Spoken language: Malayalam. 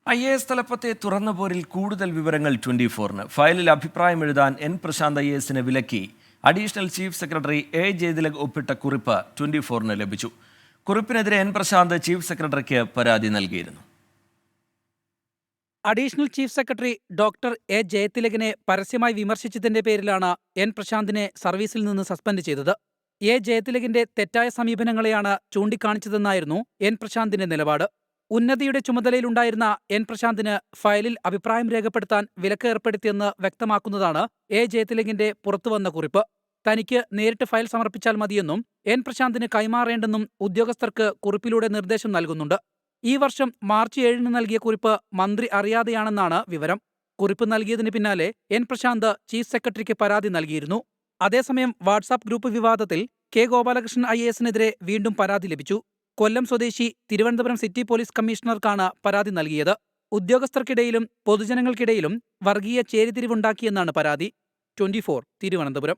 IAS തലപ്പത്തെ തുറന്ന പോരിൽ കൂടുതൽ വിവരങ്ങൾ 24-ന്. ഫയലിൽ അഭിപ്രായം എഴുതാൻ എൻ പ്രശാന്ത് IASനെ വിലക്കി additional chief secretary A Jayathilak ഒപ്പിട്ട കുറിപ്പ് 24-ന് ലഭിച്ചു. കുറിപ്പിനെതിരെ എൻ പ്രശാന്ത് ചീഫ് സെക്രട്ടറിക്ക് പരാതി നൽകിയിരുന്നു. Additional chief secretary doctor A ജയതിലകിനെ പരസ്യമായി വിമർശിച്ചതിന്റെ പേരിലാണ് എൻ പ്രശാന്തിനെ സർവീസിൽ നിന്ന് സസ്പെൻഡ് ചെയ്തത്. A ജയതിലകിന്റെ തെറ്റായ സമീപനങ്ങളെയാണ് ചൂണ്ടിക്കാണിച്ചതെന്നായിരുന്നു എൻ പ്രശാന്തിന്റെ നിലപാട്. ഉന്നതിയുടെ ചുമതലയിലുണ്ടായിരുന്ന എൻ പ്രശാന്തിന് ഫയലിൽ അഭിപ്രായം രേഖപ്പെടുത്താൻ വിലക്ക് ഏർപ്പെടുത്തിയെന്ന് വ്യക്തമാക്കുന്നതാണ് A ജയതിലകിന്റെ പുറത്തുവന്ന കുറിപ്പ്. തനിക്ക് നേരിട്ട് ഫയൽ സമർപ്പിച്ചാൽ മതിയെന്നും എൻ പ്രശാന്തിന് കൈമാറേണ്ടെന്നും ഉദ്യോഗസ്ഥർക്ക് കുറിപ്പിലൂടെ നിർദ്ദേശം നൽകുന്നുണ്ട്. ഈ വർഷം മാർച്ച് 7-ന് നൽകിയ കുറിപ്പ് മന്ത്രി അറിയാതെയാണെന്നാണ് വിവരം. കുറിപ്പ് നൽകിയതിന് പിന്നാലെ എൻ പ്രശാന്ത് ചീഫ് സെക്രട്ടറിക്ക് പരാതി നൽകിയിരുന്നു. അതേസമയം വാട്സാപ്പ് ഗ്രൂപ്പ് വിവാദത്തിൽ K ഗോപാലകൃഷ്ണൻ IASനെതിരെ വീണ്ടും പരാതി ലഭിച്ചു. കൊല്ലം സ്വദേശി തിരുവനന്തപുരം സിറ്റി പോലീസ് കമ്മീഷണർക്കാണ് പരാതി നൽകിയത്. ഉദ്യോഗസ്ഥർക്കിടയിലും പൊതുജനങ്ങൾക്കിടയിലും വർഗീയ ചേരിതിരിവുണ്ടാക്കിയെന്നാണ് പരാതി. 24 തിരുവനന്തപുരം.